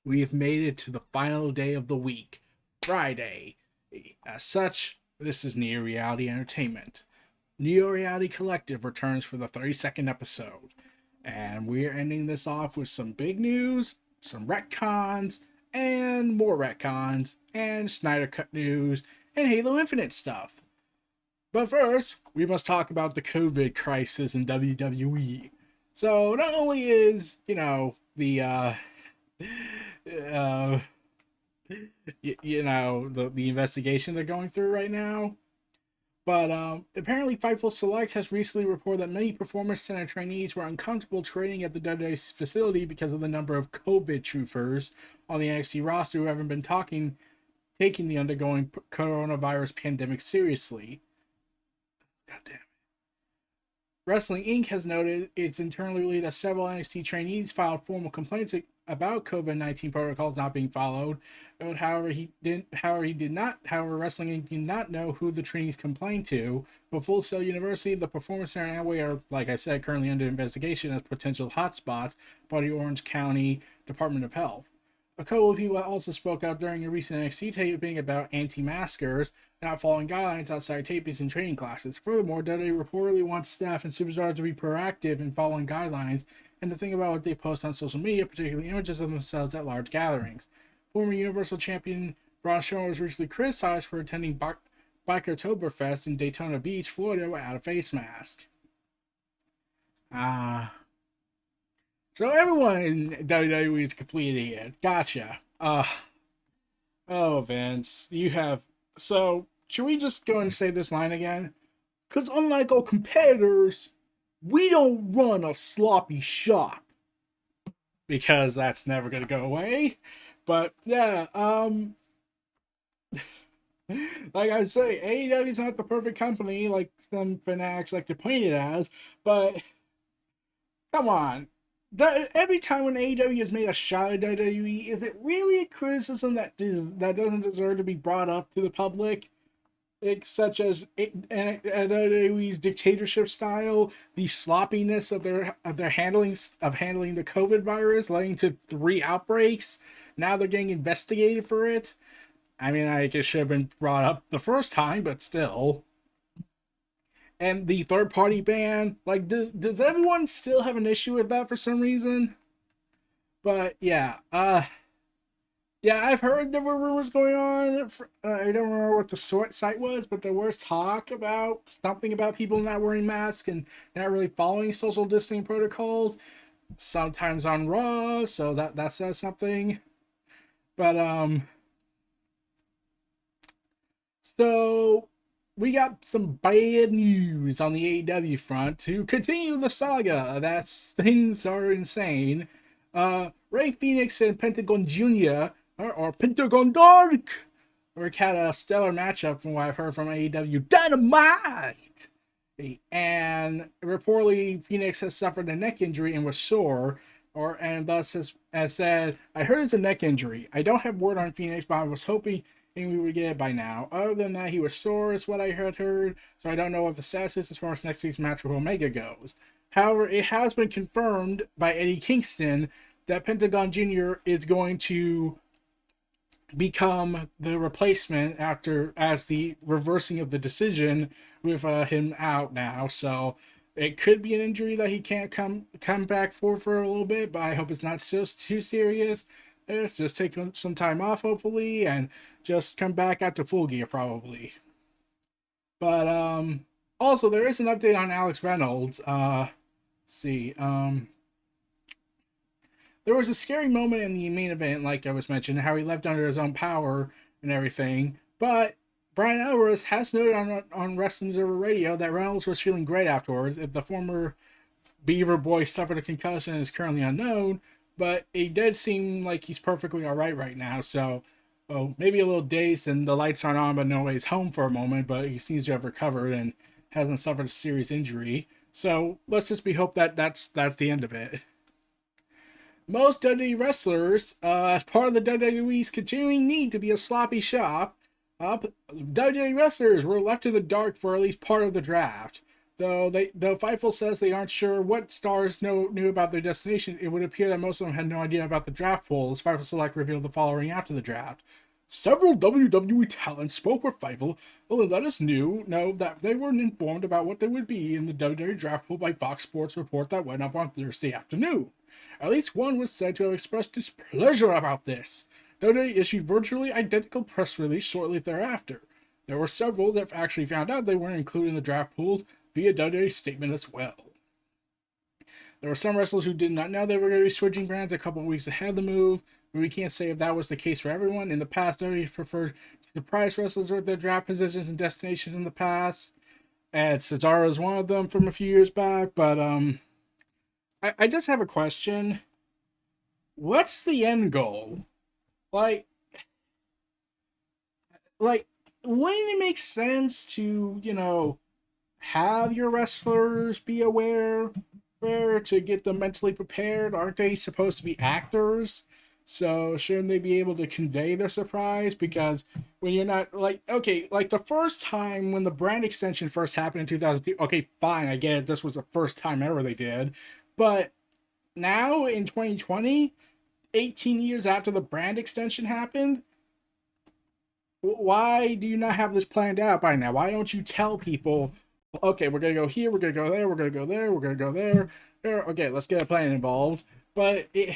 we have made it to the final day of the week, Friday. As such, this is Neo Reality Entertainment. Neo Reality Collective returns for the 32nd episode, and we're ending this off with some big news, some retcons, and more retcons, and Snyder Cut news, and Halo Infinite stuff. But first, we must talk about the COVID crisis in WWE. So, not only is, uh, the investigation they're going through right now. But apparently, Fightful Select has recently reported that many Performance Center trainees were uncomfortable training at the WWE's facility because of the number of COVID truthers on the NXT roster who haven't been taking the undergoing coronavirus pandemic seriously. God damn. Wrestling Inc. has noted its internally believed that several NXT trainees filed formal complaints about COVID-19 protocols not being followed. However, Wrestling Inc. did not know who the trainees complained to. But Full Sail University, the Performance Center, and Amway are, like I said, currently under investigation as potential hotspots by the Orange County Department of Health. A couple of people also spoke out during a recent NXT taping about anti-maskers not following guidelines outside tapings and training classes. Furthermore, WWE reportedly wants staff and superstars to be proactive in following guidelines and to think about what they post on social media, particularly images of themselves at large gatherings. Former Universal Champion Braun Strowman was recently criticized for attending Bikertoberfest in Daytona Beach, Florida, without a face mask. So everyone in WWE is complete idiot. Gotcha. Oh, Vince, you have. So, should we just go and say this line again? Because unlike our competitors, we don't run a sloppy shop. Because that's never going to go away. But, yeah, like I say, AEW is not the perfect company like some fanatics like to paint it as, but come on. Every time when AEW has made a shot at WWE, is it really a criticism that doesn't deserve to be brought up to the public? Such as WWE's dictatorship style, the sloppiness of their handling the COVID virus, leading to 3 outbreaks. Now they're getting investigated for it. I mean, I guess should have been brought up the first time, but still. And the third party ban, like, does everyone still have an issue with that for some reason? But yeah, yeah, I've heard there were rumors going on. I don't remember what the site was, but there was talk about something about people not wearing masks and not really following social distancing protocols. Sometimes on Raw, so that says something. But so we got some bad news on the AEW front to continue the saga. That's things are insane. Ray Phoenix and Pentagon Jr. or Pentagon Dark had a stellar matchup from what I've heard from AEW Dynamite. And reportedly, Phoenix has suffered a neck injury and was sore, and thus has said, "I heard it's a neck injury. I don't have word on Phoenix, but I was hoping we would get it by now. Other than that, he was sore, is what I had heard. So I don't know what the status is as far as next week's match with Omega goes. However, it has been confirmed by Eddie Kingston that Pentagon Jr. is going to become the replacement as the reversing of the decision with him out now. So it could be an injury that he can't come back for a little bit, but I hope it's not too serious. Let's just take some time off, hopefully, and just come back out to full gear, probably. But also there is an update on Alex Reynolds. See, there was a scary moment in the main event, like I was mentioning, how he left under his own power and everything. But Brian Alvarez has noted on Wrestling Observer Radio that Reynolds was feeling great afterwards. If the former Beaver boy suffered a concussion is currently unknown, but it did seem like he's perfectly all right now. So, well, maybe a little dazed and the lights aren't on, but nobody's home for a moment. But he seems to have recovered and hasn't suffered a serious injury. So let's just be hope that that's the end of it. Most WWE wrestlers, as part of the WWE's continuing need to be a sloppy shop, WWE wrestlers were left in the dark for at least part of the draft. Though Fightful says they aren't sure what stars knew about their destination, it would appear that most of them had no idea about the draft pool, as Fightful Select revealed the following after the draft. Several WWE talents spoke with Fightful and let us know that they weren't informed about what they would be in the WWE draft pool by Fox Sports report that went up on Thursday afternoon. At least one was said to have expressed displeasure about this. WWE issued virtually identical press release shortly thereafter. There were several that actually found out they weren't included in the draft pools via WWE's statement as well. There were some wrestlers who did not know they were going to be switching brands a couple of weeks ahead of the move, but we can't say if that was the case for everyone. In the past, WWE preferred to surprise wrestlers with their draft positions and destinations in the past, and Cesaro is one of them from a few years back, but I just have a question. What's the end goal? Like, wouldn't it make sense to, have your wrestlers be aware to get them mentally prepared? Aren't they supposed to be actors? So shouldn't they be able to convey the surprise? Because when you're not like the first time when the brand extension first happened in 2002, okay, fine, I get it. This was the first time ever they did, but now in 2020, 18 years after the brand extension happened, why do you not have this planned out by now? Why don't you tell people, okay, we're gonna go here, we're gonna go there, we're gonna go there, we're gonna go there. Okay, let's get a plan involved. This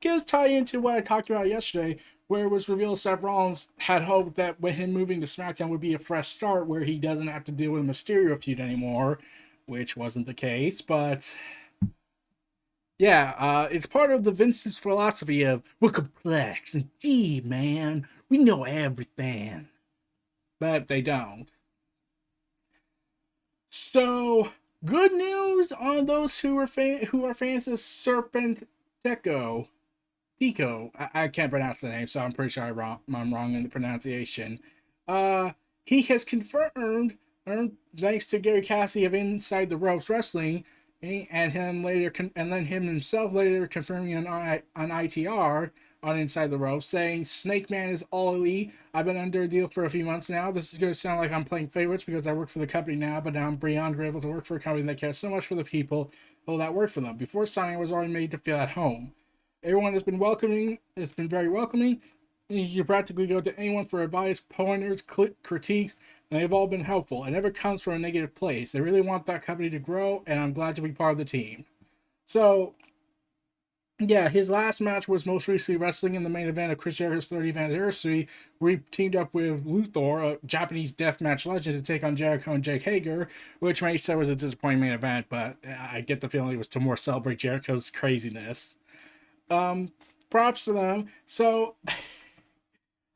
does tie into what I talked about yesterday, where it was revealed Seth Rollins had hoped that with him moving to SmackDown would be a fresh start, where he doesn't have to deal with a Mysterio feud anymore, which wasn't the case. But yeah, it's part of the Vince's philosophy of we're complex and deep, man. We know everything, but they don't. So good news on those who are fans of Serpent Deco. I can't pronounce the name, so I'm pretty sure I'm wrong in the pronunciation. He has confirmed, thanks to Gary Cassidy of Inside the Ropes Wrestling, and then him himself later confirming on ITR on Inside the Ropes, saying Snake Man is all elite. I've been under a deal for a few months now. This is going to sound like I'm playing favorites because I work for the company now, but now I'm beyond grateful to work for a company that cares so much for the people that work for them. Before signing, I was already made to feel at home. Everyone has been welcoming. It's been very welcoming. You practically go to anyone for advice, pointers, critiques, and they've all been helpful. It never comes from a negative place. They really want that company to grow, and I'm glad to be part of the team. So, yeah, his last match was most recently wrestling in the main event of Chris Jericho's 30th anniversary, where he teamed up with Luthor, a Japanese deathmatch legend, to take on Jericho and Jake Hager, which may say was a disappointing main event, but I get the feeling it was to more celebrate Jericho's craziness. Props to them. So,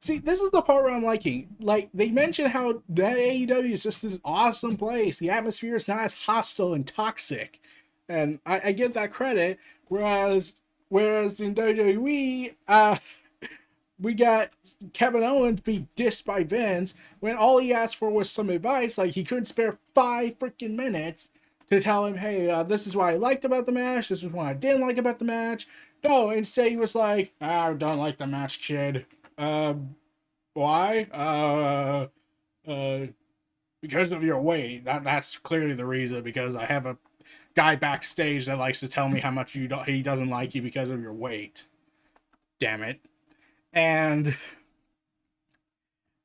see, this is the part where I'm liking. Like, they mentioned how that AEW is just this awesome place. The atmosphere is not as hostile and toxic. And I give that credit. Whereas in WWE, we got Kevin Owens be dissed by Vince when all he asked for was some advice. Like, he couldn't spare 5 freaking minutes to tell him, hey, this is what I liked about the match. This is what I didn't like about the match. No, instead he was like, I don't like the match, kid. Why? Because of your weight. That's clearly the reason. Because I have a guy backstage that likes to tell me how much he doesn't like you because of your weight. Damn it. And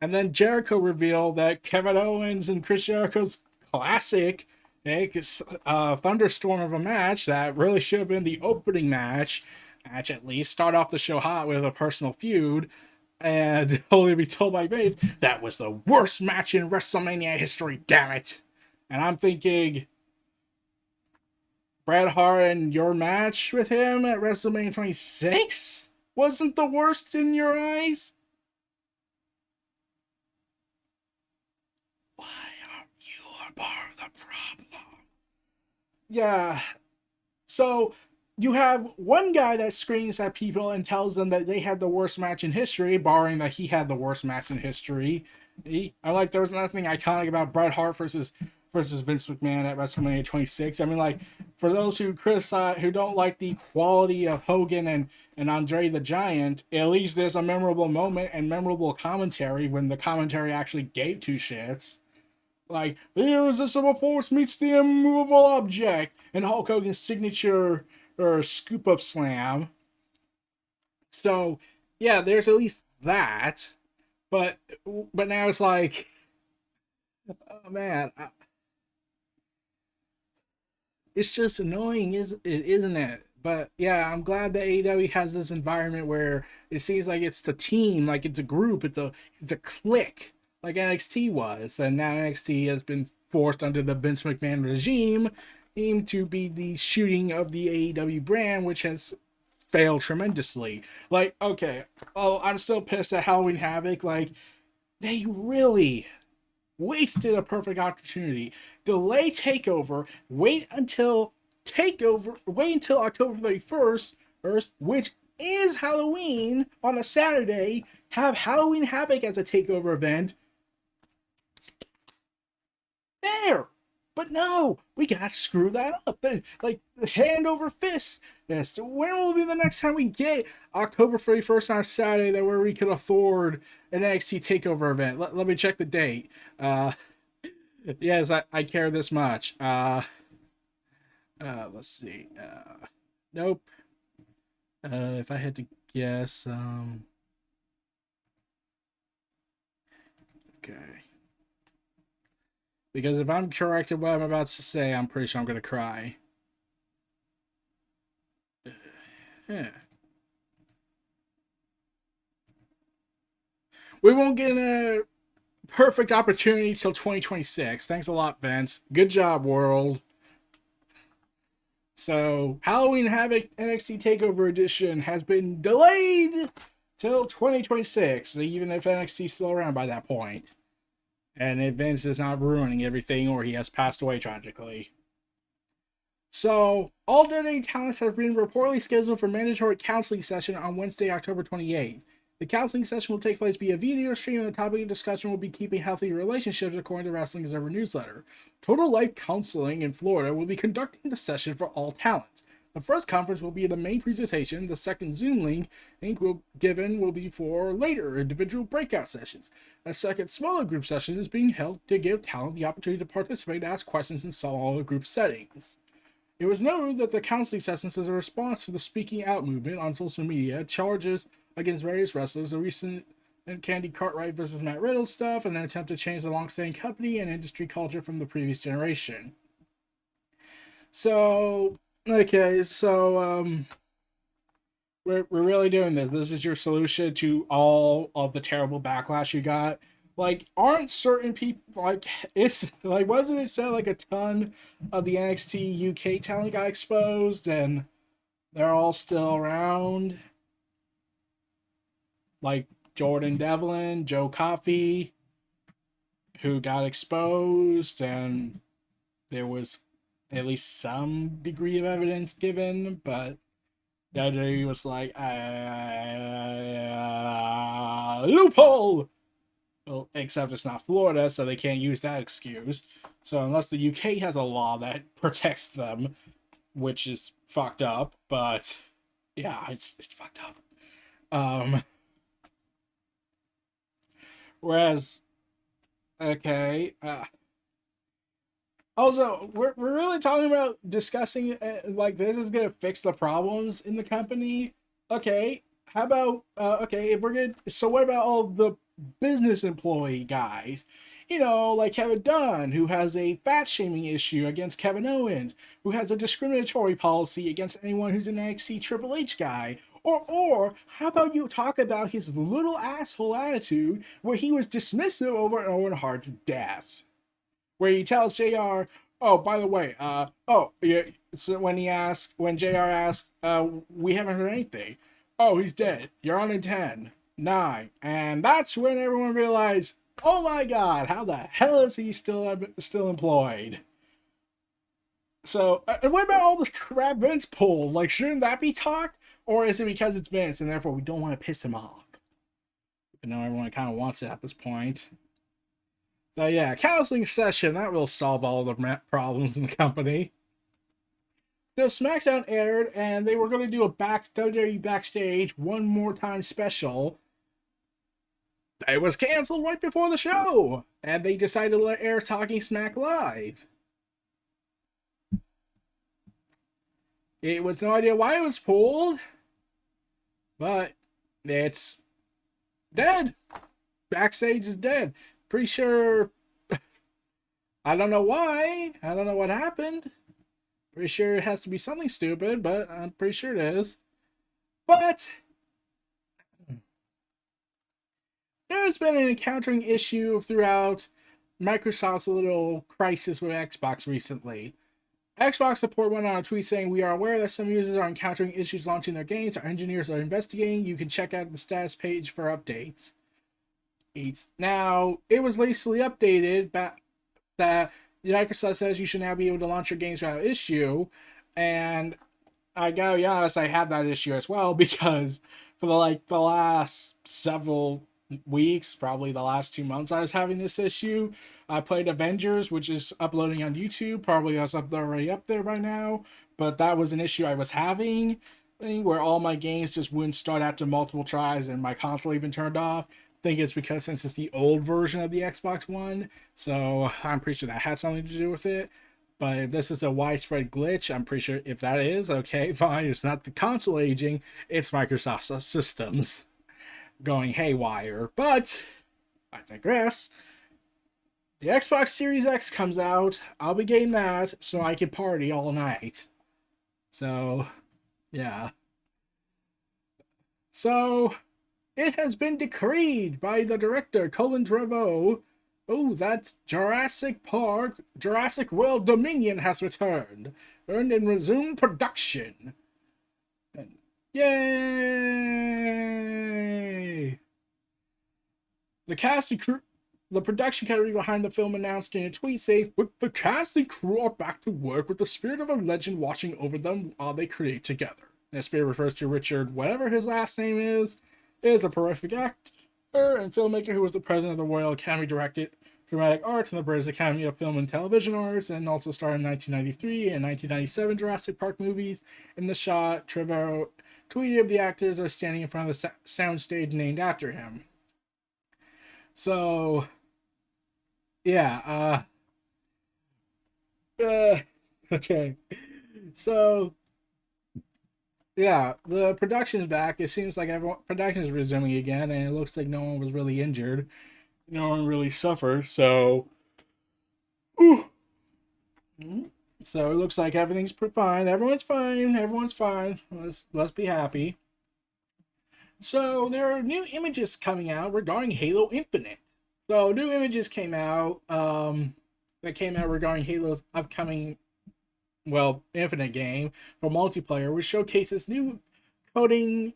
then Jericho revealed that Kevin Owens and Chris Jericho's classic thunderstorm of a match that really should have been the opening match at least, start off the show hot with a personal feud, and only be told by Bates that was the worst match in WrestleMania history, damn it. And I'm thinking, Bret Hart and your match with him at WrestleMania 26 wasn't the worst in your eyes? Why aren't you a part of the problem? Yeah. So you have one guy that screams at people and tells them that they had the worst match in history, barring that he had the worst match in history. I like there was nothing iconic about Bret Hart versus Vince McMahon at WrestleMania 26. I mean, like, for those who criticize, who don't like the quality of Hogan and Andre the Giant, at least there's a memorable moment and memorable commentary when the commentary actually gave two shits. Like, the irresistible force meets the immovable object, and Hulk Hogan's signature or scoop up slam. So, yeah, there's at least that. But now it's like, oh man, it's just annoying, isn't it? But yeah, I'm glad that AEW has this environment where it seems like it's a team, like it's a group, it's a clique, like NXT was, and now NXT has been forced under the Vince McMahon regime to be the shooting of the AEW brand, which has failed tremendously. Like, okay, oh, I'm still pissed at Halloween Havoc. Like, they really wasted a perfect opportunity. Delay takeover, wait until October 31st, which is Halloween on a Saturday, have Halloween Havoc as a takeover event. There. But no, we gotta screw that up. Like, hand over fist. Yes. When will be the next time we get October 31st on a Saturday that where we could afford an NXT takeover event? Let me check the date. Yes, I care this much. Let's see. Nope. If I had to guess, okay. Because if I'm correct in what I'm about to say, I'm pretty sure I'm gonna cry. Yeah. We won't get a perfect opportunity till 2026. Thanks a lot, Vince. Good job, world. So, Halloween Havoc NXT Takeover Edition has been delayed till 2026, even if NXT's still around by that point. And if Vince is not ruining everything or he has passed away tragically. So, all WWE talents have been reportedly scheduled for mandatory counseling session on Wednesday, October 28th. The counseling session will take place via video stream, and the topic of discussion will be keeping healthy relationships, according to Wrestling Observer newsletter. Total Life Counseling in Florida will be conducting the session for all talents. The first conference will be the main presentation. The second Zoom link will be for later individual breakout sessions. A second smaller group session is being held to give talent the opportunity to participate and ask questions in smaller group settings. It was noted that the counseling sessions is a response to the speaking out movement on social media, charges against various wrestlers, the recent Candy Cartwright versus Matt Riddle stuff, and an attempt to change the long-standing company and industry culture from the previous generation. So, okay, so we're really doing this. This is your solution to all of the terrible backlash you got. Like, aren't certain people like it's like wasn't it said like a ton of the NXT UK talent got exposed and they're all still around? Like Jordan Devlin, Joe Coffey, who got exposed, and there was at least some degree of evidence given, but WWE was like, loophole! Well, except it's not Florida, so they can't use that excuse. So unless the UK has a law that protects them, which is fucked up, but yeah, it's fucked up. Whereas, okay, also, we're really talking about discussing like this is gonna fix the problems in the company. Okay, how about okay if we're good? So what about all the business employee guys? You know, like Kevin Dunn, who has a fat shaming issue against Kevin Owens, who has a discriminatory policy against anyone who's an NXT Triple H guy. Or how about you talk about his little asshole attitude where he was dismissive over and Owen Hart's death? Where he tells JR, oh, by the way, oh, yeah, so when JR asks, we haven't heard anything. Oh, he's dead. You're on a 10, 9. And that's when everyone realized, oh my god, how the hell is he still employed? So, and what about all the crap Vince pulled? Like, shouldn't that be talked? Or is it because it's Vince and therefore we don't want to piss him off? Even though everyone kind of wants it at this point. So yeah, counseling session, that will solve all the problems in the company. So SmackDown aired, and they were going to do a WWE Backstage One More Time special. It was canceled right before the show, and they decided to let air Talking Smack live. It was no idea why it was pulled, but it's dead. Backstage is dead. Pretty sure. I don't know why. I don't know what happened. Pretty sure it has to be something stupid, but I'm pretty sure it is. But there's been an encountering issue throughout Microsoft's little crisis with Xbox recently. Xbox support went on a tweet saying, "We are aware that some users are encountering issues launching their games. Our engineers are investigating. You can check out the status page for updates." Now, it was recently updated that Microsoft says you should now be able to launch your games without issue. And I gotta be honest, I had that issue as well because for the last several weeks, probably the last 2 months, I was having this issue. I played Avengers, which is uploading on YouTube. Probably was already up there by now, but that was an issue I was having, where all my games just wouldn't start after multiple tries, and my console even turned off. I think it's because since it's the old version of the Xbox One, so I'm pretty sure that had something to do with it. But if this is a widespread glitch, I'm pretty sure if that is, okay, fine. It's not the console aging, it's Microsoft's systems going haywire. But I digress. The Xbox Series X comes out. I'll be getting that so I can party all night. So, yeah. So, it has been decreed by the director, Colin Trevorrow, that Jurassic World Dominion has returned, earned and resumed production. And yay! The production crew behind the film announced in a tweet saying, "The cast and crew are back to work with the spirit of a legend watching over them while they create together." That spirit refers to Richard, whatever his last name is a prolific actor and filmmaker who was the president of the Royal Academy Dramatic Arts and the British Academy of Film and Television Arts, and also starred in 1993 and 1997 Jurassic Park movies. In the shot, Trevorrow tweeted the actors are standing in front of the soundstage named after him. So, yeah, okay. So, yeah, the production's back. It seems like production is resuming again, and it looks like no one was really injured. No one really suffered, so. So it looks like everything's fine. Everyone's fine. Everyone's fine. Let's be happy. So there are new images coming out regarding Halo Infinite. So new images came out. That came out regarding Halo's upcoming, Infinite game for multiplayer, which showcases new coding,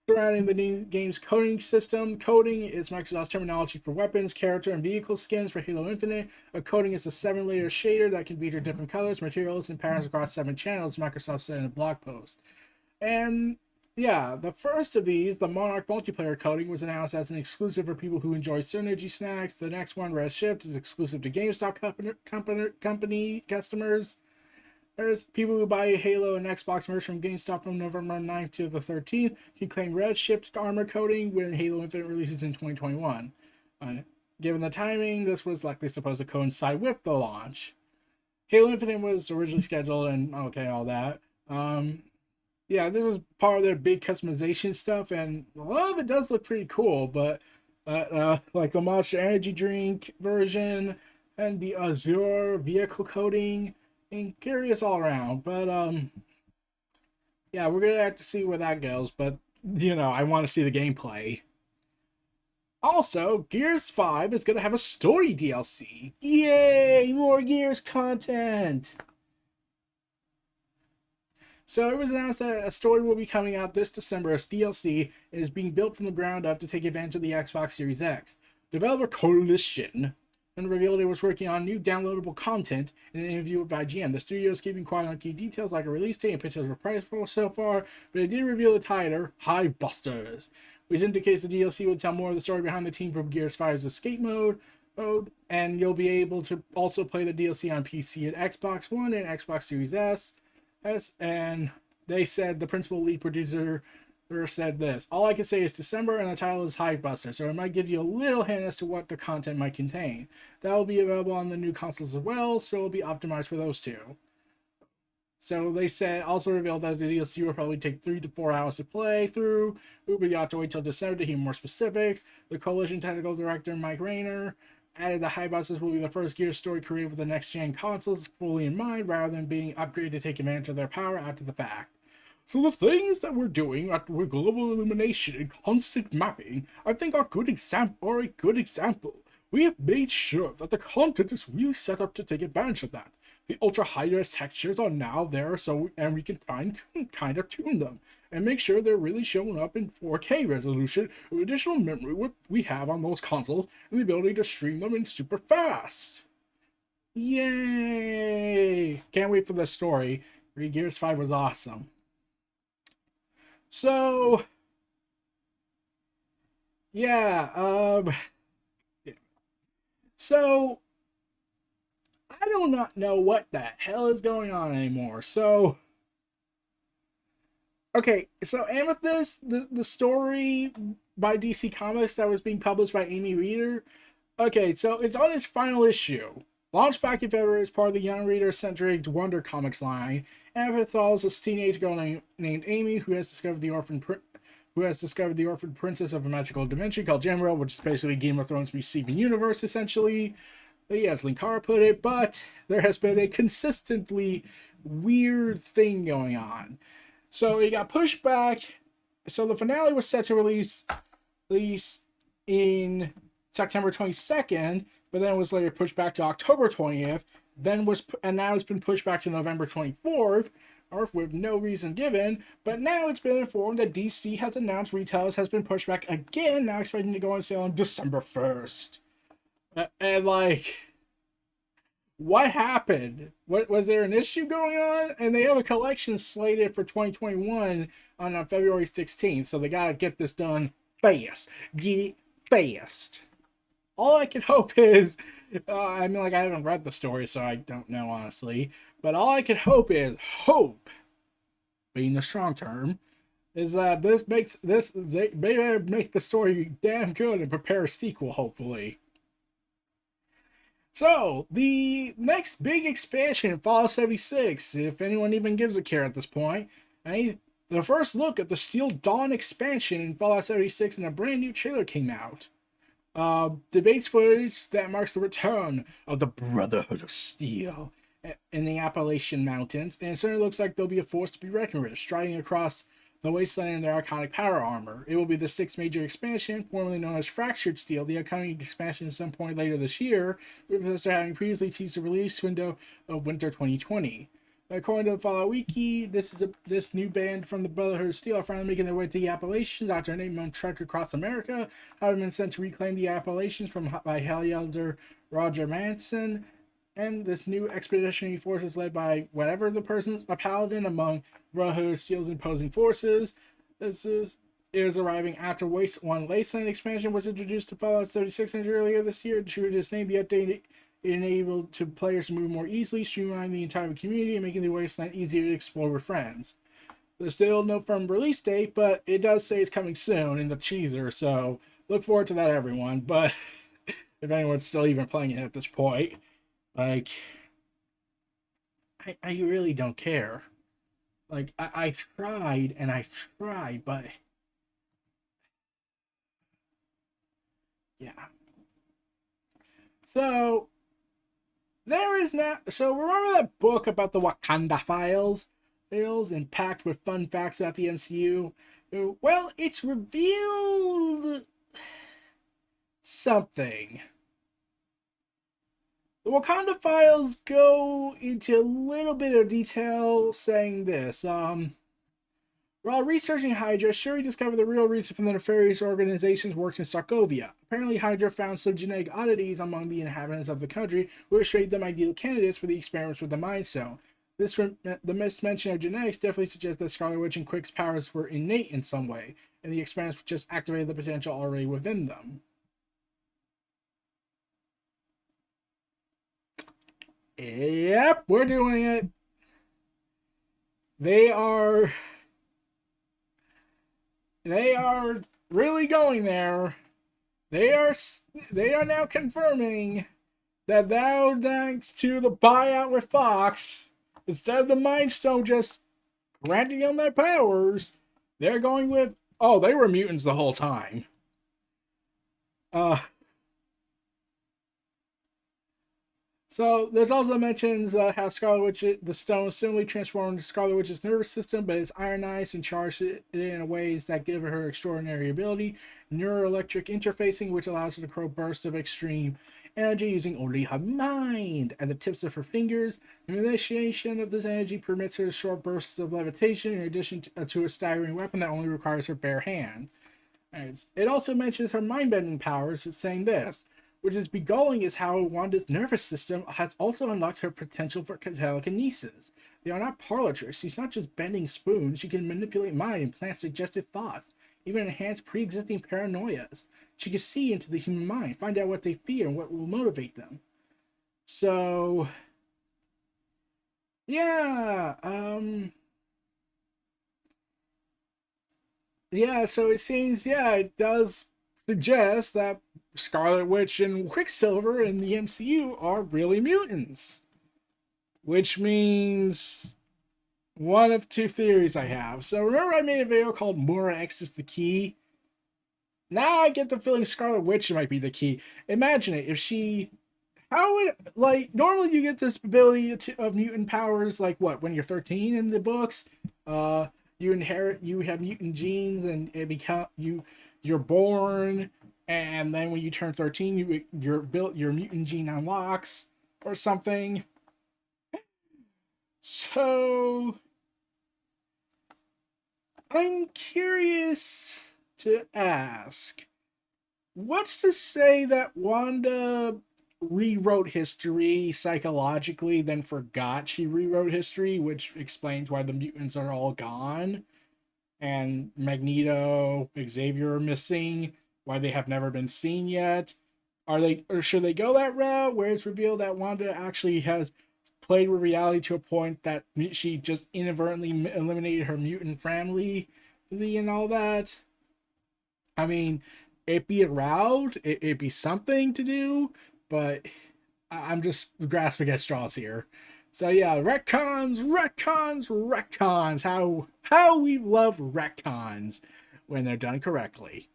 surrounding the new game's coding system. Coding is Microsoft's terminology for weapons, character, and vehicle skins for Halo Infinite. A coding is a 7-layer shader that can feature different colors, materials, and patterns across 7 channels, Microsoft said in a blog post. And yeah, the first of these, the Monarch multiplayer coding, was announced as an exclusive for people who enjoy Synergy snacks. The next one, Red Shift, is exclusive to GameStop company customers. There's people who buy Halo and Xbox merch from GameStop from November 9th to the 13th can claim Red Shift armor coating when Halo Infinite releases in 2021. Given the timing, this was likely supposed to coincide with the launch. Halo Infinite was originally scheduled and all that. Yeah, this is part of their big customization stuff, and a lot of it does look pretty cool, but like the Monster Energy drink version and the Azure vehicle coating, and curious all around. But yeah, we're gonna have to see where that goes, but I want to see the gameplay. Also, Gears 5 is gonna have a story DLC. Yay, more Gears content. So it was announced that a story will be coming out this December as DLC and is being built from the ground up to take advantage of the Xbox Series X. Developer Coalition revealed it was working on new downloadable content in an interview with IGN. The studio is keeping quiet on key details like a release date and pictures of a price pool so far, but it did reveal the title, Hive Busters, which indicates the DLC will tell more of the story behind the team from Gears 5's escape mode, and you'll be able to also play the DLC on PC and Xbox One and Xbox Series S. And they said the principal lead producer There said this. All I can say is December and the title is Hivebuster, so it might give you a little hint as to what the content might contain. That will be available on the new consoles as well, so it will be optimized for those two. So they said also revealed that the DLC will probably take 3 to 4 hours to play through. We got to wait till December to hear more specifics. The Coalition Technical Director Mike Rayner added the High Bosses will be the first Gears story created with the next gen consoles fully in mind, rather than being upgraded to take advantage of their power after the fact. So the things that we're doing with global illumination and constant mapping, I think are a good example. We have made sure that the content is really set up to take advantage of that. The ultra high-res textures are now there, and we can kind of tune them and make sure they're really showing up in 4K resolution with additional memory we have on those consoles and the ability to stream them in super fast. Yay! Can't wait for the story. Gears 5 was awesome. So, yeah, so I do not know what the hell is going on anymore. So, okay, so Amethyst, the story by DC Comics that was being published by Amy Reeder. Okay, so it's on its final issue. Launched back in February as part of the young reader-centric Wonder Comics line, Amethyst follows a teenage girl named Amy who has discovered the orphan princess of a magical dimension called Gemra, which is basically Game of Thrones meets Steven Universe, essentially. As Linkara put it, but there has been a consistently weird thing going on. So it got pushed back. So the finale was set to release in September 22nd, but then it was later pushed back to October 20th. And now it's been pushed back to November 24th, or with no reason given. But now it's been informed that DC has announced retailers has been pushed back again, now expecting to go on sale on December 1st. And like, what happened? What was there an issue going on? And they have a collection slated for 2021 on February 16th, so they gotta get this done fast. Get it fast. All I can hope is, I haven't read the story, so I don't know honestly. But all I can hope is being the strong term, is that they make the story damn good and prepare a sequel, hopefully. So, the next big expansion in Fallout 76, if anyone even gives a care at this point, the first look at the Steel Dawn expansion in Fallout 76 and a brand new trailer came out. Debates footage that marks the return of the Brotherhood of Steel in the Appalachian Mountains, and it certainly looks like they'll be a force to be reckoned with, striding across the wasteland in their iconic power armor. It will be the sixth major expansion, formerly known as Fractured Steel. The upcoming expansion at some point later this year, after having previously teased the release window of winter 2020. According to Fallout Wiki, this new band from the Brotherhood of Steel are finally making their way to the Appalachians after an 8-month trek across America, having been sent to reclaim the Appalachians by Hell Elder Roger Manson. And this new expeditionary force is led by whatever the person's a paladin among Brotherhood of Steel's imposing forces. This is arriving after Wasteland expansion was introduced to Fallout 36 earlier this year. True to its name, the update enabled to players to move more easily, streamlining the entire community, and making the Wasteland easier to explore with friends. There's still no firm release date, but it does say it's coming soon in the teaser, so look forward to that, everyone. But if anyone's still even playing it at this point, like, I really don't care. Like, I tried and I tried, but yeah. So there is now. So remember that book about the Wakanda files and packed with fun facts about the MCU? Well, it's revealed something. The Wakanda files go into a little bit of detail saying this. While researching Hydra, Shuri discovered the real reason for the nefarious organization's works in Sokovia. Apparently, Hydra found some genetic oddities among the inhabitants of the country, which made them ideal candidates for the experiments with the Mind Stone. The mismention of genetics definitely suggests that Scarlet Witch and Quick's powers were innate in some way, and the experiments just activated the potential already within them. Yep, we're doing it. They are They are really going there. They are they are now confirming that now thanks to the buyout with Fox, instead of the Mind Stone just granting them their powers, they're going with they were mutants the whole time. Uh So there's also mentions how Scarlet Witch, the stone, similarly transformed Scarlet Witch's nervous system, but is ironized and charged it in ways that give her extraordinary ability, neuroelectric interfacing, which allows her to create bursts of extreme energy using only her mind and the tips of her fingers. The initiation of this energy permits her short bursts of levitation, in addition to a staggering weapon that only requires her bare hands. It also mentions her mind-bending powers, saying this, which is beguiling is how Wanda's nervous system has also unlocked her potential for telekinesis. They are not parlor tricks. She's not just bending spoons. She can manipulate mind and plant suggestive thoughts, even enhance pre-existing paranoias. She can see into the human mind, find out what they fear and what will motivate them. So, yeah, so it seems, it does suggest that Scarlet Witch and Quicksilver in the MCU are really mutants. Which means one of two theories I have. So remember I made a video called Mora X is the key? Now I get the feeling Scarlet Witch might be the key. Imagine it, if she... How would... Like, normally you get this ability of mutant powers, like, what, when you're 13 in the books? You have mutant genes, and it become... You're born, and then when you turn 13, your mutant gene unlocks, or something. So... I'm curious to ask, what's to say that Wanda rewrote history psychologically, then forgot she rewrote history, which explains why the mutants are all gone, and Magneto, Xavier are missing, why they have never been seen yet? Or should they go that route where it's revealed that Wanda actually has played with reality to a point that she just inadvertently eliminated her mutant family and all that? I mean, it'd be a route, it'd be something to do, but I'm just grasping at straws here. So yeah, retcons. How we love retcons when they're done correctly.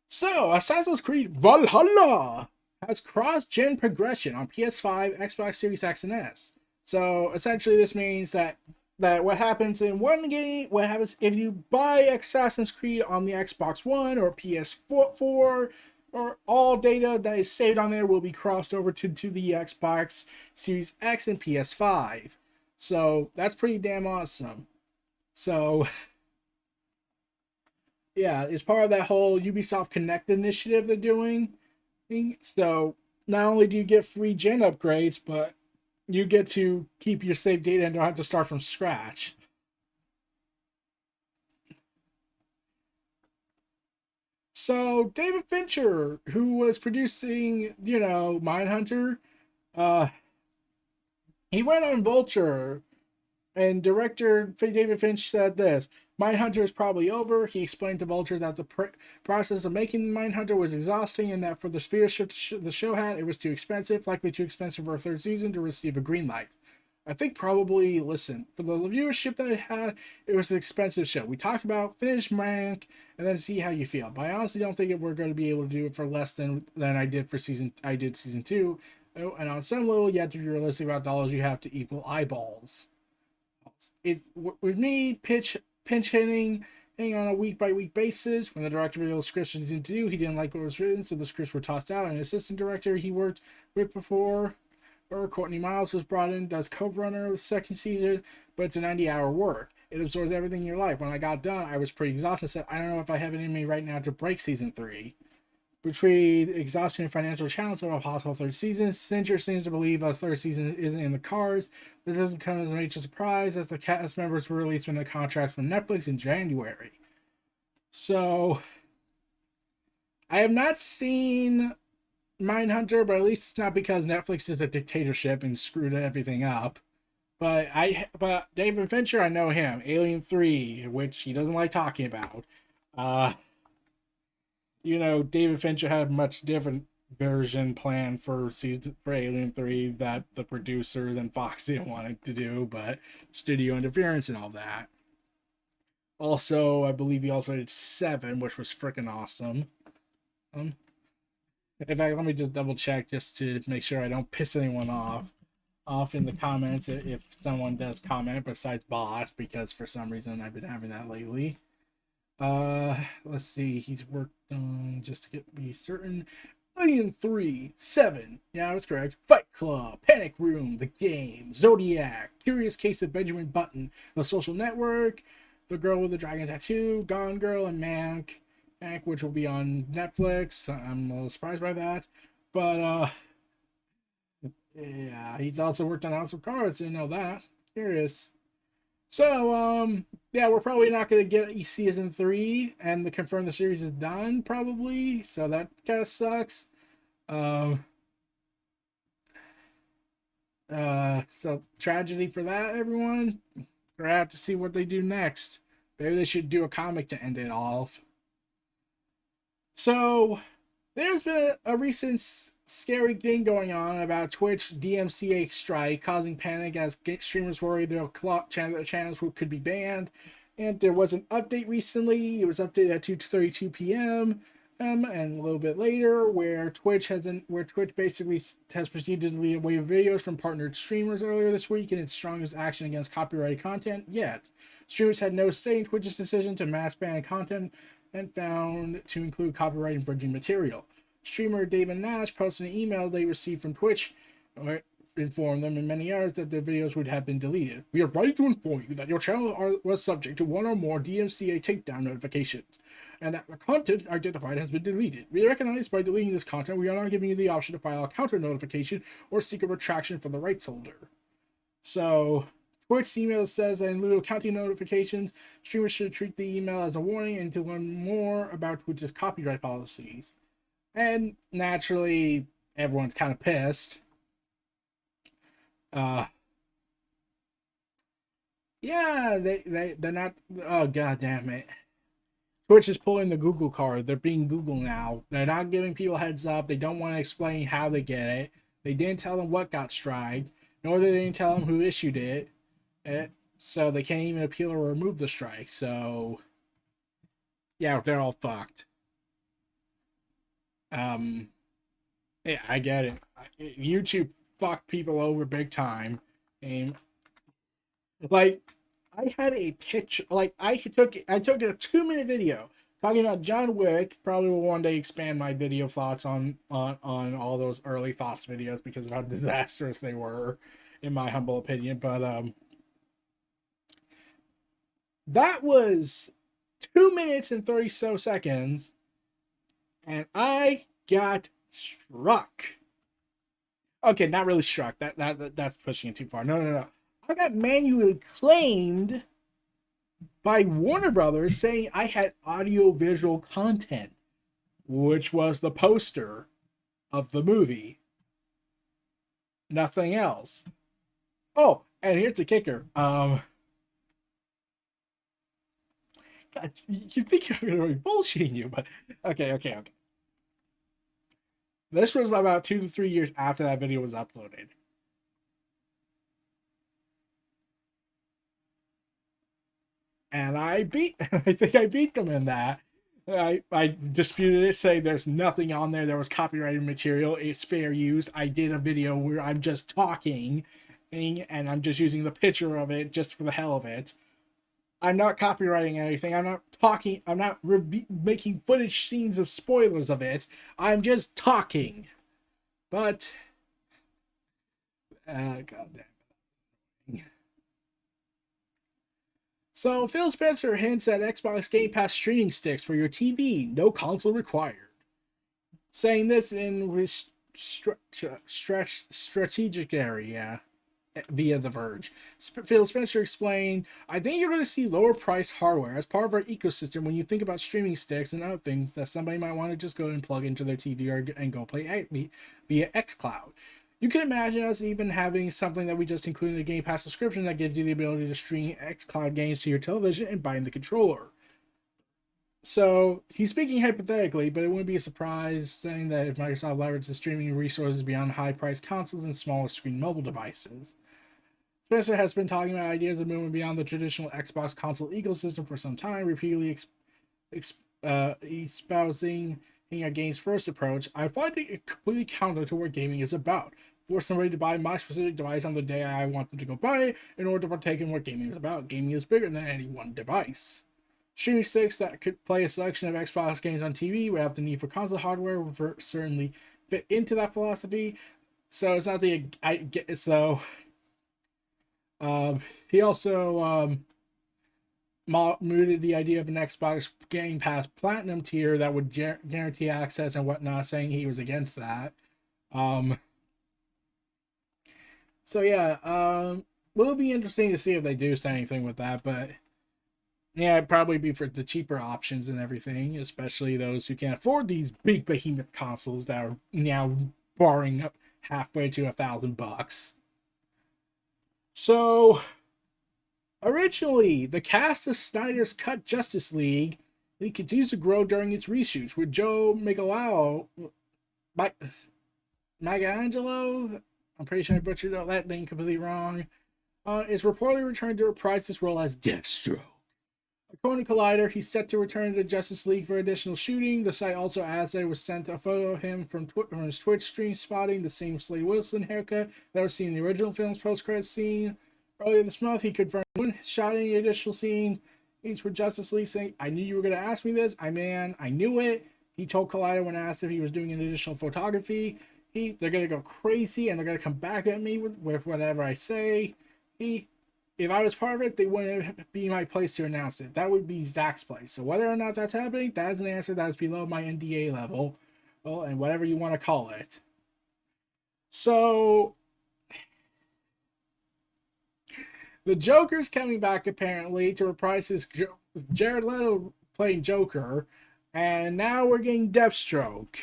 So, Assassin's Creed Valhalla has cross-gen progression on PS5, Xbox Series X and S. So essentially, this means that what happens in one game, what happens if you buy Assassin's Creed on the Xbox One or PS4, or all data that is saved on there will be crossed over to the Xbox Series X and PS5. So that's pretty damn awesome. So yeah, it's part of that whole Ubisoft Connect initiative they're doing. So not only do you get free gen upgrades, but you get to keep your save data and don't have to start from scratch. So David Fincher, who was producing, Mindhunter, uh, he went on Vulture, and director David Finch said this: Mindhunter is probably over. He explained to Vulture that the process of making Mindhunter was exhausting, and that for the viewership the show had, it was too expensive, likely too expensive for a third season to receive a green light. I think probably, listen, for the viewership that it had, it was an expensive show. We talked about finish rank and then see how you feel. But I honestly don't think we're going to be able to do it for less than I did for season 2. And on some level, you have to be realistic about dollars you have to equal eyeballs. It with me pinch hitting on a week by week basis. When the director revealed scripts for season 2, he didn't like what was written, so the scripts were tossed out. An assistant director he worked with before, or Courtney Miles, was brought in, does co-runner of the second season, but it's a 90-hour work. It absorbs everything in your life. When I got done, I was pretty exhausted. I said, I don't know if I have it in me right now to break season 3. Between exhaustion and financial challenges of a possible third season, Fincher seems to believe a third season isn't in the cards. This doesn't come as a major surprise, as the cast members were released from the contract from Netflix in January. So, I have not seen Mindhunter, but at least it's not because Netflix is a dictatorship and screwed everything up. But David Fincher, I know him. Alien 3, which he doesn't like talking about. Uh, David Fincher had a much different version planned for Alien 3 that the producers and Fox didn't want it to do, but studio interference and all that. Also, I believe he also did 7, which was freaking awesome. Um, in fact, let me just double check just to make sure I don't piss anyone off in the comments if someone does comment besides Boss, because for some reason I've been having that lately. Let's see. He's worked on, just to get me certain, Alien 3, 7. Yeah, I was correct. Fight Club, Panic Room, The Game, Zodiac, Curious Case of Benjamin Button, The Social Network, The Girl with the Dragon Tattoo, Gone Girl, and Mank, which will be on Netflix. I'm a little surprised by that. But, yeah, he's also worked on House of Cards. Didn't know that. Curious. So, yeah, we're probably not going to get season 3 and the confirm the series is done, probably. So that kind of sucks. Um, so tragedy for that, everyone. We're gonna have to see what they do next. Maybe they should do a comic to end it off. So, there's been a recent scary thing going on about Twitch DMCA strike causing panic as streamers worry their channels could be banned. And there was an update recently. It was updated at 2:32 p.m. And a little bit later, where Twitch basically has proceeded to delete wave videos from partnered streamers earlier this week in its strongest action against copyrighted content yet. Streamers had no say in Twitch's decision to mass ban content and found to include copyright infringing material. Streamer David Nash posted an email they received from Twitch, informed them and many others that their videos would have been deleted. We are writing to inform you that your channel was subject to one or more DMCA takedown notifications, and that the content identified has been deleted. We recognize by deleting this content, we are not giving you the option to file a counter notification or seek a retraction from the rights holder. So, Twitch email says that in lieu of counting notifications, streamers should treat the email as a warning and to learn more about Twitch's copyright policies. And naturally, everyone's kind of pissed. Yeah, they're not. Oh, god damn it. Twitch is pulling the Google card. They're being Google now. They're not giving people heads up. They don't want to explain how they get it. They didn't tell them what got striked, nor did they tell them who issued it. So they can't even appeal or remove the strike. So, yeah, they're all fucked. Yeah, I get it. YouTube fucked people over big time. And like, I had a picture. Like, I took a 2-minute video talking about John Wick. Probably will one day expand my video thoughts on all those early thoughts videos because of how disastrous they were, in my humble opinion. But that was 2 minutes and 30 so seconds, and I got struck. Okay, not really struck. That's pushing it too far. No. I got manually claimed by Warner Brothers saying I had audio-visual content, which was the poster of the movie. Nothing else. Oh, and here's the kicker. God, you think I'm gonna be bullshitting you, but okay. This was about 2 to 3 years after that video was uploaded. And I think I beat them in that. I disputed it, say there's nothing on there. There was copyrighted material. It's fair use. I did a video where I'm just talking and I'm just using the picture of it just for the hell of it. I'm not copywriting anything. I'm not talking. I'm not making footage scenes of spoilers of it. I'm just talking. But, goddamn. So Phil Spencer hints at Xbox Game Pass streaming sticks for your TV, no console required. Saying this in strategic area. Via The Verge. Phil Spencer explained, I think you're going to see lower price hardware as part of our ecosystem when you think about streaming sticks and other things that somebody might want to just go and plug into their TV and go play via xCloud. You can imagine us even having something that we just include in the Game Pass subscription that gives you the ability to stream xCloud games to your television and bind the controller. So he's speaking hypothetically, but it wouldn't be a surprise saying that if Microsoft leverages streaming resources beyond high-priced consoles and smaller screen mobile devices. Spencer has been talking about ideas of moving beyond the traditional Xbox console ecosystem for some time, repeatedly espousing a games first approach. I find it completely counter to what gaming is about. Force somebody to buy my specific device on the day I want them to go buy it in order to partake in what gaming is about. Gaming is bigger than any one device. Streaming sticks that could play a selection of Xbox games on TV without the need for console hardware would certainly fit into that philosophy. So it's not the I get so. He also mooted the idea of an Xbox Game Pass Platinum tier that would guarantee access and whatnot, saying he was against that. So yeah, will be interesting to see if they do say anything with that, but yeah, it'd probably be for the cheaper options and everything, especially those who can't afford these big behemoth consoles that are now barring up halfway to $1,000. So originally, the cast of Snyder's Cut Justice League continues to grow during its reshoots, with Joe Michelangelo, I'm pretty sure I butchered that name completely wrong, is reportedly returned to reprise this role as Deathstroke. According to Collider, he's set to return to Justice League for additional shooting. The site also adds that it was sent a photo of him from his Twitch stream spotting the same Slade Wilson haircut that was seen in the original film's post-credit scene. Earlier this month, he confirmed one shot any additional scenes for Justice League, saying, "I knew you were going to ask me this. I knew it." He told Collider when asked if he was doing an additional photography. They're going to go crazy, and they're going to come back at me with whatever I say. If I was part of it, they wouldn't be my place to announce it. That would be Zach's place. So whether or not that's happening, that is an answer that is below my NDA level, well, and whatever you want to call it. So the Joker's coming back apparently to reprise his Jared Leto playing Joker, and now we're getting Deathstroke.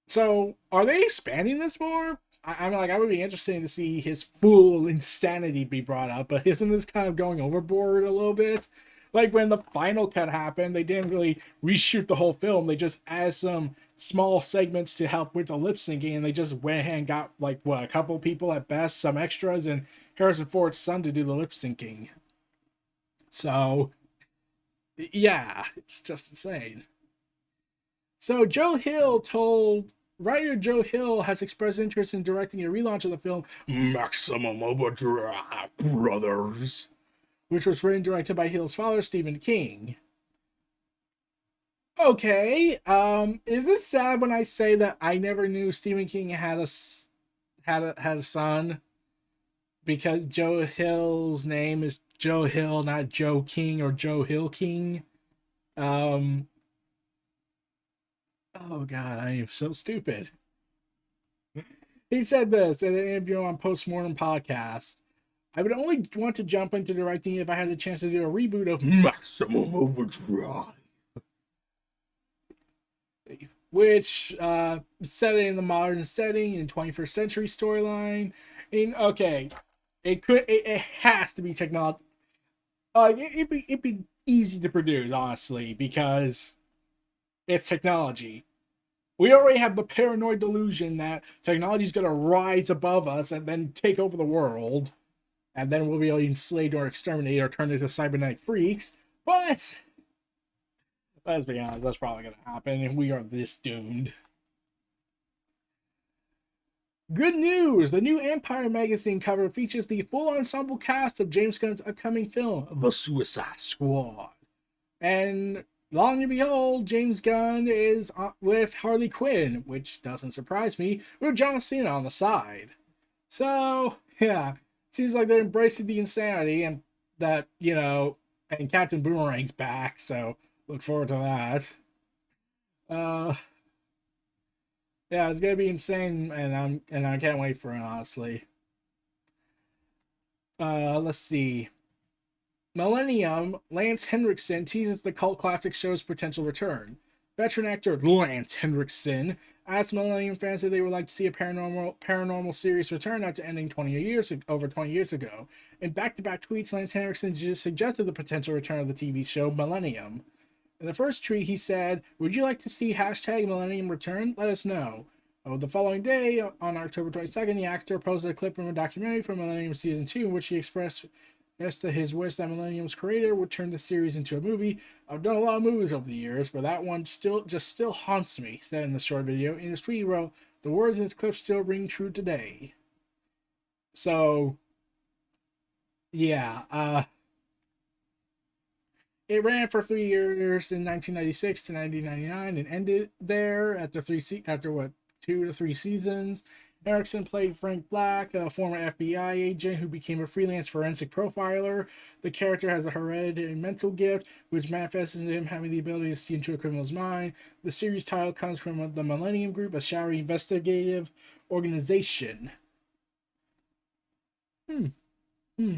So are they expanding this more? I'm like, I would be interested to see his full insanity be brought up, but isn't this kind of going overboard a little bit? Like when the final cut happened, they didn't really reshoot the whole film. They just added some small segments to help with the lip syncing, and they just went ahead and got like a couple people at best, some extras, and Harrison Ford's son to do the lip syncing. So yeah, it's just insane. So writer Joe Hill has expressed interest in directing a relaunch of the film Maximum Overdrive Brothers, which was written and directed by Hill's father, Stephen King. Okay, is this sad when I say that I never knew Stephen King had a son, because Joe Hill's name is Joe Hill, not Joe King or Joe Hill King? Oh god, I am so stupid. He said this in an interview on Postmortem Podcast. I would only want to jump into directing if I had the chance to do a reboot of Maximum Overdrive, which set it in the modern setting in 21st century storyline. And okay, it has to be technology. It'd be easy to produce, honestly, because it's technology. We already have the paranoid delusion that technology is going to rise above us and then take over the world, and then we'll be enslaved or exterminated or turned into cybernetic freaks. But let's be honest, that's probably going to happen if we are this doomed. Good news! The new Empire magazine cover features the full ensemble cast of James Gunn's upcoming film, The Suicide Squad. And long and behold, James Gunn is with Harley Quinn, which doesn't surprise me, with John Cena on the side. So, yeah, seems like they're embracing the insanity, and that, and Captain Boomerang's back, so look forward to that. Yeah, it's gonna be insane, and I can't wait for it, honestly. Let's see. Millennium, Lance Henriksen teases the cult classic show's potential return. Veteran actor Lance Henriksen Asked Millennium fans if they would like to see a paranormal series return after ending over 20 years ago. In back-to-back tweets, Lance Henriksen just suggested the potential return of the TV show Millennium. In the first tweet, he said, "Would you like to see hashtag Millennium return? Let us know." The following day, on October 22nd, the actor posted a clip from a documentary from Millennium Season 2 in which he expressed his wish that Millennium's creator would turn the series into a movie. "I've done a lot of movies over the years, but that one still haunts me," he said in the short video. In his tweet, he wrote, "The words in this clip still ring true today." So, yeah, it ran for 3 years in 1996 to 1999 and ended there after what 2 to 3 seasons. Erickson played Frank Black, a former FBI agent who became a freelance forensic profiler. The character has a hereditary mental gift, which manifests in him having the ability to see into a criminal's mind. The series title comes from the Millennium Group, a shadowy investigative organization. Hmm. Hmm.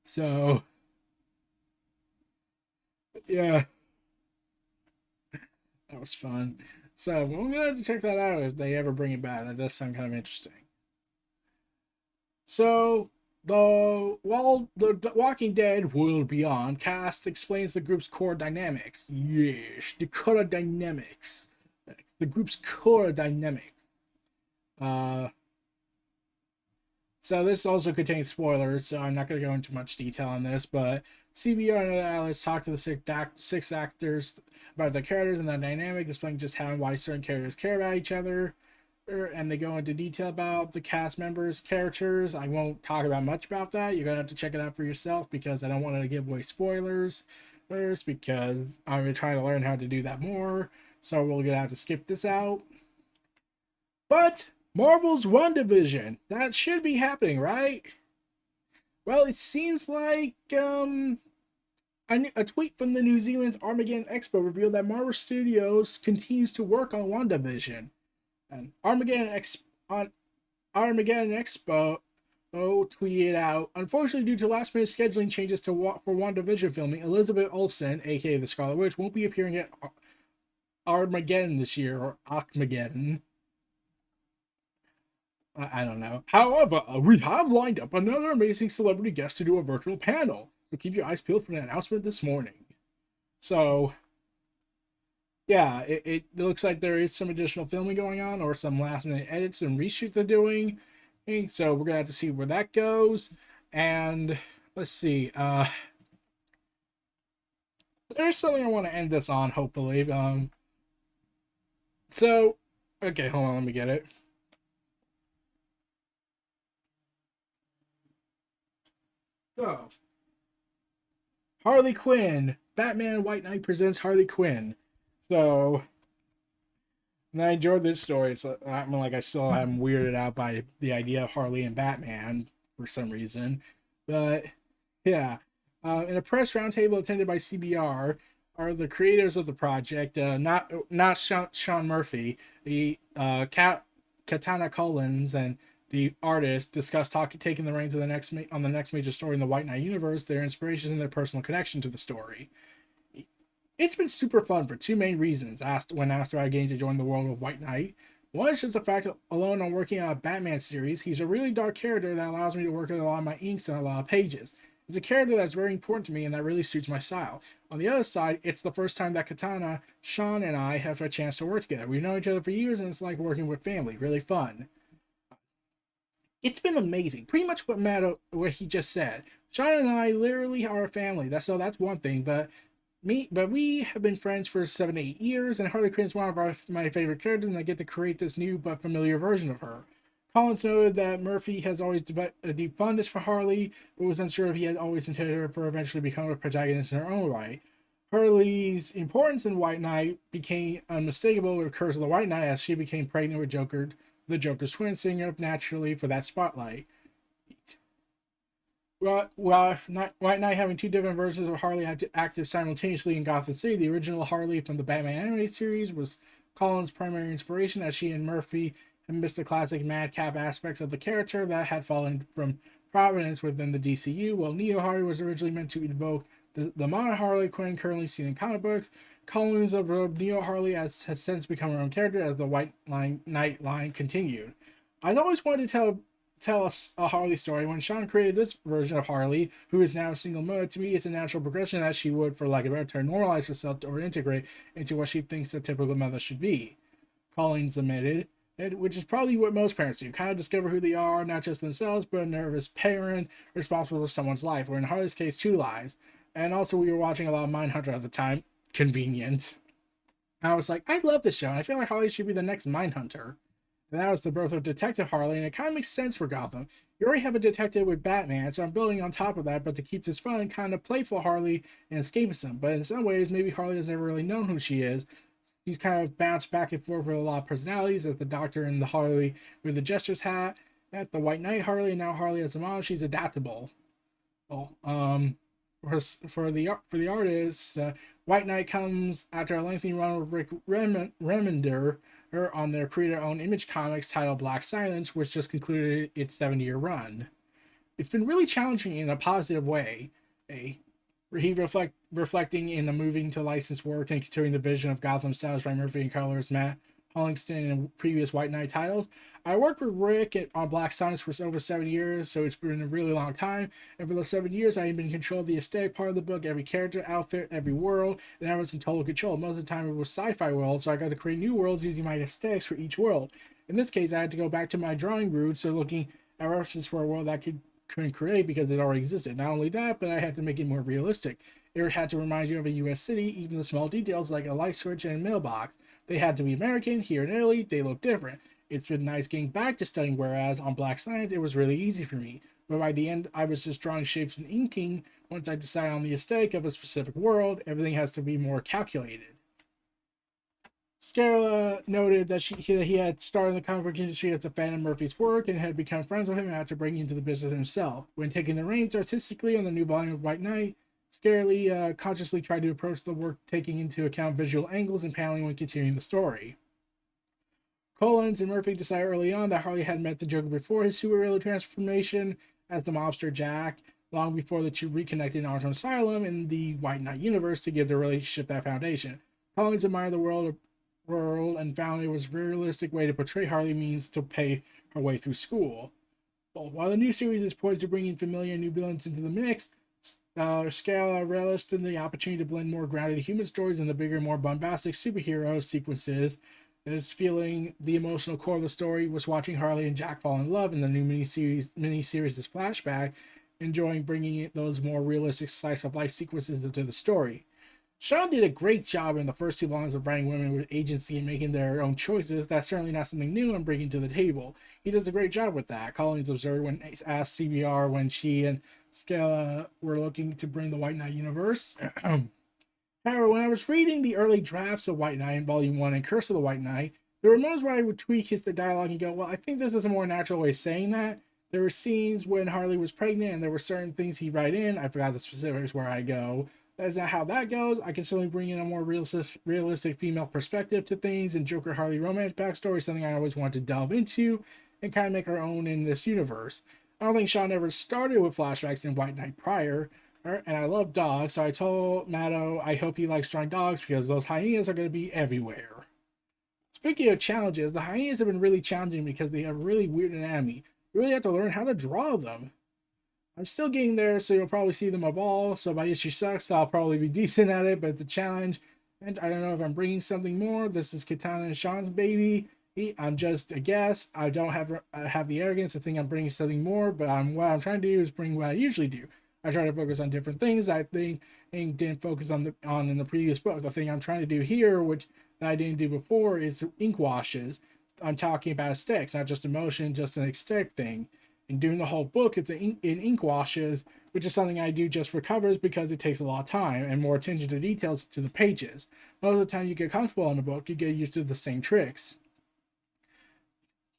So, yeah, that was fun. So, I'm gonna have to check that out if they ever bring it back. That does sound kind of interesting. So, the Walking Dead World Beyond cast explains the group's core dynamics. Yes, the core dynamics. The group's core dynamics. Uh, so this also contains spoilers, so I'm not going to go into much detail on this, but CBR and Alice talk to the six actors about their characters and their dynamic, explaining just how and why certain characters care about each other. And they go into detail about the cast members' characters. I won't talk about much about that. You're gonna have to check it out for yourself because I don't want to give away spoilers first because I'm trying to learn how to do that more. So we're gonna have to skip this out. But Marvel's WandaVision, that should be happening, right? Well, it seems like a tweet from the New Zealand's Armageddon Expo revealed that Marvel Studios continues to work on WandaVision. And on Armageddon Expo tweeted out, "Unfortunately, due to last-minute scheduling changes for WandaVision filming, Elizabeth Olsen, aka the Scarlet Witch, won't be appearing at Armageddon this year, or Armageddon. I don't know. However, we have lined up another amazing celebrity guest to do a virtual panel, so keep your eyes peeled for the announcement this morning." So, yeah, it looks like there is some additional filming going on or some last minute edits and reshoots they're doing. So we're gonna have to see where that goes. And let's see. There's something I want to end this on, hopefully. So okay, hold on, let me get it. So Harley Quinn, Batman White Knight presents Harley Quinn. So, and I enjoyed this story. I still am weirded out by the idea of Harley and Batman for some reason, but yeah. In a press roundtable attended by CBR, are the creators of the project, not Sean Murphy, the Katana Collins, and the artist discussed taking the reins of on the next major story in the White Knight universe, their inspirations and their personal connection to the story. It's been super fun for two main reasons. When asked about getting to join the world of White Knight, one is just the fact that alone on working on a Batman series, he's a really dark character that allows me to work with a lot of my inks and a lot of pages. It's a character that's very important to me and that really suits my style. On the other side, it's the first time that Katana, Sean, and I have a chance to work together. We've known each other for years and it's like working with family. Really fun. It's been amazing. Pretty much what he just said. Sean and I literally are a family. That's one thing, but we have been friends for 7 to 8 years, and Harley Quinn is one of my favorite characters, and I get to create this new but familiar version of her. Collins noted that Murphy has always developed a deep fondness for Harley, but was unsure if he had always intended her for eventually becoming a protagonist in her own right. Harley's importance in White Knight became unmistakable with Curse of the White Knight as she became pregnant with the Joker's twin, setting up naturally for that spotlight. While White Knight having two different versions of Harley active simultaneously in Gotham City, the original Harley from the Batman animated series was Collins' primary inspiration, as she and Murphy had missed the classic madcap aspects of the character that had fallen from provenance within the DCU. While Neo Harley was originally meant to invoke the modern Harley Quinn currently seen in comic books, colonies of Neo Harley has since become her own character as the Knight line continued. I'd always wanted to tell us a Harley story. When Sean created this version of Harley, who is now single mode, to me it's a natural progression that she would, for lack of a better term, normalize herself or integrate into what she thinks a typical mother should be. Collins admitted, which is probably what most parents do, kind of discover who they are, not just themselves, but a nervous parent responsible for someone's life, or in Harley's case, two lives. And also, we were watching a lot of Mindhunter at the time. Convenient. And I was like, I love this show, and I feel like Harley should be the next Mindhunter. And that was the birth of Detective Harley, and it kind of makes sense for Gotham. You already have a detective with Batman, so I'm building on top of that, but to keep this fun, kind of playful Harley and escapism. But in some ways, maybe Harley has never really known who she is. She's kind of bounced back and forth with a lot of personalities, as the Doctor and the Harley with the Jester's hat, at the White Knight Harley, and now Harley as a mom. She's adaptable. Well, for the artist, White Knight comes after a lengthy run with Rick Remender on their creator-owned Image Comics titled Black Silence, which just concluded its 7-year run. It's been really challenging in a positive way. Reflecting in the moving to licensed work and continuing the vision of Gotham styles by Murphy and colors Matt Hollingston in previous White Knight titles. I worked with Rick on Black Silence for over 7 years, so it's been a really long time. And for those 7 years, I've been in control of the aesthetic part of the book, every character, outfit, every world, and I was in total control. Most of the time, it was sci-fi worlds, so I got to create new worlds using my aesthetics for each world. In this case, I had to go back to my drawing roots, so looking at references for a world that couldn't create because it already existed. Not only that, but I had to make it more realistic. It had to remind you of a U.S. city, even the small details like a light switch and a mailbox. They had to be American. Here in Italy, they look different. It's been nice getting back to studying, whereas on Black Science, it was really easy for me. But by the end, I was just drawing shapes and inking. Once I decide on the aesthetic of a specific world, everything has to be more calculated. Scarla noted that he had started in the comic book industry as a fan of Murphy's work and had become friends with him after breaking into the business himself. When taking the reins artistically on the new volume of White Knight, Scarlett consciously tried to approach the work taking into account visual angles and paneling when continuing the story. Collins and Murphy decided early on that Harley had met the Joker before his superhero transformation as the mobster Jack, long before the two reconnected in Arkham Asylum in the White Knight universe to give the relationship that foundation. Collins admired the world and found it was a realistic way to portray Harley means to pay her way through school. Well, while the new series is poised to bring in familiar new villains into the mix, Scala relished in the opportunity to blend more grounded human stories in the bigger, more bombastic superhero sequences. Is feeling the emotional core of the story was watching Harley and Jack fall in love in the new miniseries is Flashback, enjoying bringing those more realistic slice of life sequences into the story. Sean did a great job in the first 2 volumes of writing women with agency and making their own choices. That's certainly not something new I'm bringing to the table. He does a great job with that. Collins observed when asked CBR when she and Scala were looking to bring the White Knight universe. However, when I was reading the early drafts of White Knight in Volume 1 and Curse of the White Knight, there were moments where I would tweak the dialogue and go, well, I think this is a more natural way of saying that. There were scenes when Harley was pregnant and there were certain things he'd write in. I forgot the specifics where I go. That's not how that goes. I can certainly bring in a more realistic female perspective to things, and Joker Harley romance backstory is something I always wanted to delve into and kind of make our own in this universe. I don't think Sean ever started with flashbacks in White Knight prior, and I love dogs, so I told Matto I hope he likes drawing dogs because those hyenas are going to be everywhere. Speaking of challenges, the hyenas have been really challenging because they have really weird anatomy. You really have to learn how to draw them. I'm still getting there, so you'll probably see them evolve. So by issue 6, I'll probably be decent at it, but it's a challenge. And I don't know if I'm bringing something more. This is Katana and Sean's baby. I'm just a guess. I don't have the arrogance to think I'm bringing something more, but what I'm trying to do is bring what I usually do. I try to focus on different things I think and didn't focus on in the previous book. The thing I'm trying to do here, which I didn't do before, is ink washes. I'm talking about aesthetics, not just emotion, just an aesthetic thing. And doing the whole book, it's in ink washes, which is something I do just for covers because it takes a lot of time and more attention to details to the pages. Most of the time you get comfortable in the book, you get used to the same tricks.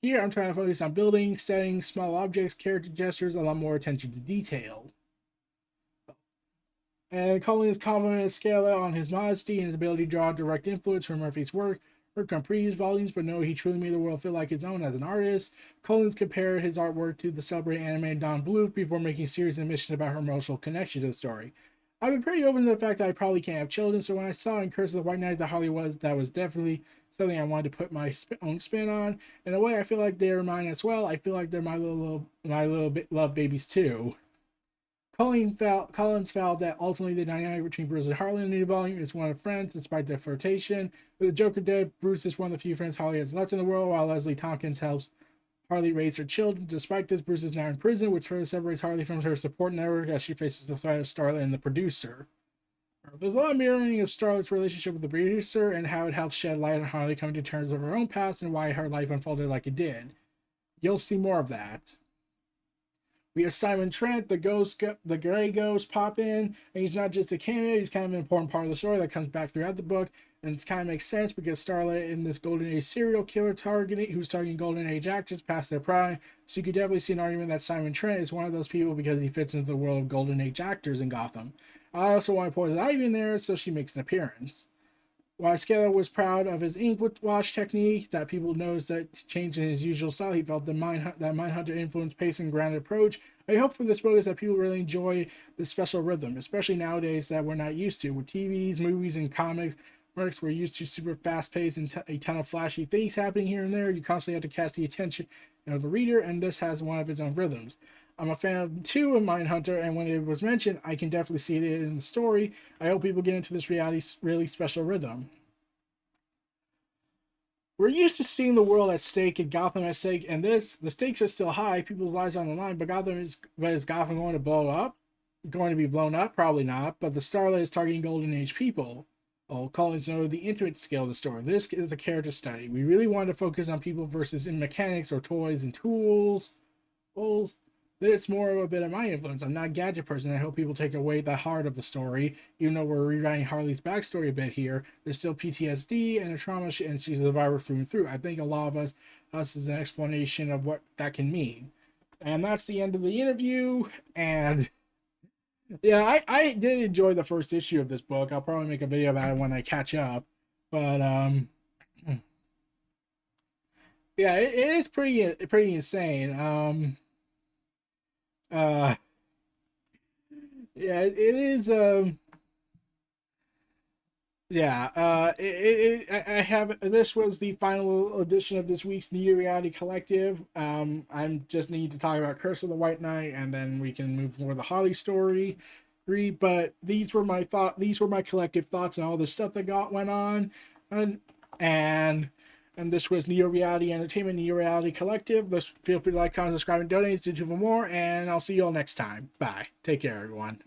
Here I'm trying to focus on building, settings, small objects, character gestures, a lot more attention to detail. And Collins complimented Scala on his modesty and his ability to draw direct influence from Murphy's work, work on previous volumes, but no, he truly made the world feel like his own as an artist. Collins compared his artwork to the celebrated anime Don Bluth before making serious admissions about her emotional connection to the story. I've been pretty open to the fact that I probably can't have children, so when I saw in Curse of the White Knight that Harley was, that was definitely something I wanted to put my own spin on. In a way, I feel like they're mine as well. I feel like they're my little bit love babies too. Collins felt that ultimately the dynamic between Bruce and Harley in the new volume is one of friends, despite their flirtation. With the Joker dead, Bruce is one of the few friends Harley has left in the world, while Leslie Tompkins helps Harley raise her children. Despite this, Bruce is now in prison, which further separates Harley from her support network as she faces the threat of Starlet and the producer. There's a lot of mirroring of Starlet's relationship with the producer and how it helps shed light on Harley coming to terms with her own past and why her life unfolded like it did. You'll see more of that. We have Simon Trent, the Gray Ghost, pop in, and he's not just a cameo; he's kind of an important part of the story that comes back throughout the book, and it kind of makes sense because Starlight in this Golden Age serial killer who's targeting Golden Age actors past their prime, so you could definitely see an argument that Simon Trent is one of those people because he fits into the world of Golden Age actors in Gotham. I also want to point Ivy in there, so she makes an appearance. While Scala was proud of his ink wash technique, that people noticed that change in his usual style, he felt that Mindhunter influenced pace and grounded approach. I hope for this book is that people really enjoy this special rhythm, especially nowadays that we're not used to. With TVs, movies, and comics, we're used to super fast paced and a ton of flashy things happening here and there. You constantly have to catch the attention of the reader, and this has one of its own rhythms. I'm a fan of two of Mindhunter, and when it was mentioned, I can definitely see it in the story. I hope people get into this really special rhythm. We're used to seeing the world at stake and Gotham at stake, and the stakes are still high. People's lives are on the line, but is Gotham going to blow up? Going to be blown up? Probably not. But the Starlight is targeting Golden Age people. Oh, Collins noted the intimate scale of the story. This is a character study. We really wanted to focus on people versus in mechanics or toys and tools. It's more of a bit of my influence. I'm not a gadget person. I hope people take away the heart of the story. Even though we're rewriting Harley's backstory a bit here, there's still PTSD and a trauma, and she's a survivor through and through. I think a lot of us is an explanation of what that can mean. And that's the end of the interview. And yeah, I did enjoy the first issue of this book. I'll probably make a video about it when I catch up. But yeah, it is pretty insane. Uh yeah, it is yeah, I have this was the final edition of this week's New Reality Collective. I'm just need to talk about Curse of the White Knight, and then we can move more the Harley story. But these were my collective thoughts on all the stuff that went on, and and and this was Neo Reality Entertainment, Neo Reality Collective. Feel free to like, comment, subscribe, and donate to do for more, and I'll see you all next time. Bye. Take care, everyone.